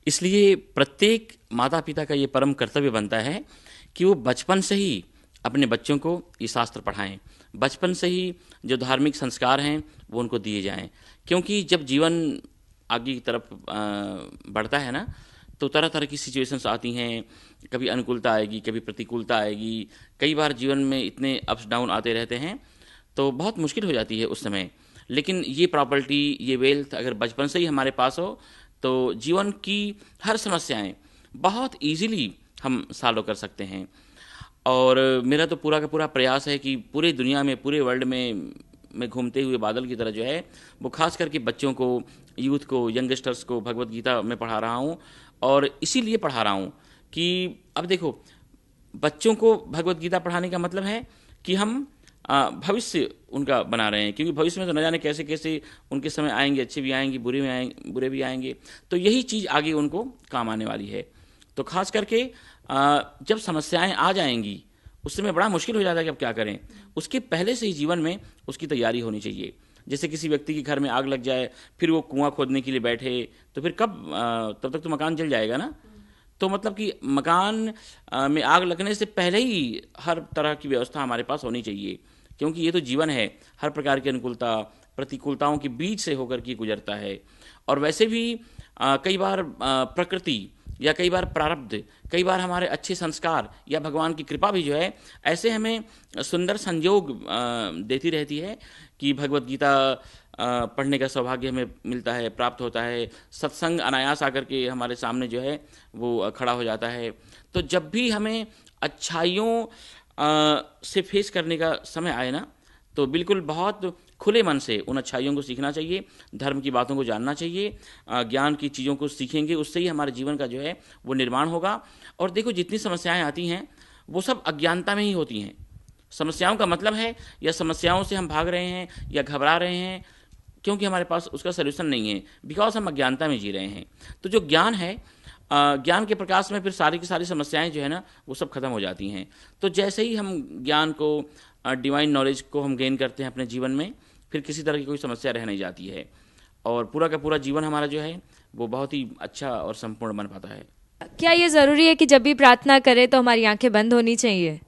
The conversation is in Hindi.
इसलिए प्रत्येक माता पिता का ये परम कर्तव्य बनता है कि वो बचपन से ही अपने बच्चों को ये शास्त्र पढ़ाएं, बचपन से ही जो धार्मिक संस्कार हैं वो उनको दिए जाएं। क्योंकि जब जीवन आगे की तरफ बढ़ता है ना, तो तरह तरह की सिचुएशंस आती हैं, कभी अनुकूलता आएगी, कभी प्रतिकूलता आएगी। कई बार जीवन में इतने अप्स डाउन आते रहते हैं, तो बहुत मुश्किल हो जाती है उस समय। लेकिन ये प्रॉपर्टी, ये वेल्थ अगर बचपन से ही हमारे पास हो, तो जीवन की हर समस्याएं बहुत इजीली हम सॉल्व कर सकते हैं। और मेरा तो पूरा का पूरा प्रयास है कि पूरी दुनिया में, पूरे वर्ल्ड में मैं घूमते हुए बादल की तरह जो है, वो खास करके बच्चों को, यूथ को, यंगस्टर्स को भगवत गीता में पढ़ा रहा हूँ। और इसीलिए पढ़ा रहा हूँ कि अब देखो, बच्चों को भगवत गीता पढ़ाने का मतलब है कि हम भविष्य उनका बना रहे हैं। क्योंकि भविष्य में तो न जाने कैसे कैसे उनके समय आएंगे, अच्छे भी आएंगे, बुरे भी आएंगे। तो यही चीज़ आगे उनको काम आने वाली है। तो खास करके जब समस्याएं आ जाएंगी, उस समय बड़ा मुश्किल हो जाता है कि अब क्या करें। उसके पहले से ही जीवन में उसकी तैयारी होनी चाहिए। जैसे किसी व्यक्ति के घर में आग लग जाए, फिर वो कुआं खोदने के लिए बैठे, तो फिर कब, तब तक तो मकान जल जाएगा ना। तो मतलब कि मकान में आग लगने से पहले ही हर तरह की व्यवस्था हमारे पास होनी चाहिए। क्योंकि ये तो जीवन है, हर प्रकार की अनुकूलता प्रतिकूलताओं के बीच से होकर के गुजरता है। और वैसे भी कई बार प्रकृति या कई बार प्रारब्ध, कई बार हमारे अच्छे संस्कार या भगवान की कृपा भी जो है, ऐसे हमें सुंदर संयोग देती रहती है कि भगवत गीता पढ़ने का सौभाग्य हमें मिलता है, प्राप्त होता है। सत्संग अनायास आकर के हमारे सामने जो है वो खड़ा हो जाता है। तो जब भी हमें अच्छाइयों से फेस करने का समय आए ना, तो बिल्कुल बहुत खुले मन से उन अच्छाइयों को सीखना चाहिए, धर्म की बातों को जानना चाहिए, ज्ञान की चीज़ों को सीखेंगे, उससे ही हमारे जीवन का जो है वो निर्माण होगा। और देखो, जितनी समस्याएं आती हैं वो सब अज्ञानता में ही होती हैं। समस्याओं का मतलब है, या समस्याओं से हम भाग रहे हैं या घबरा रहे हैं क्योंकि हमारे पास उसका सलूशन नहीं है, बिकॉज हम अज्ञानता में जी रहे हैं। तो जो ज्ञान है, ज्ञान के प्रकाश में फिर सारी की सारी समस्याएं जो है ना वो सब खत्म हो जाती हैं। तो जैसे ही हम ज्ञान को, डिवाइन नॉलेज को हम गेन करते हैं अपने जीवन में, फिर किसी तरह की कोई समस्या रह नहीं जाती है, और पूरा का पूरा जीवन हमारा जो है वो बहुत ही अच्छा और संपूर्ण बन पाता है। क्या ये ज़रूरी है कि जब भी प्रार्थना करें तो हमारी आंखें बंद होनी चाहिए?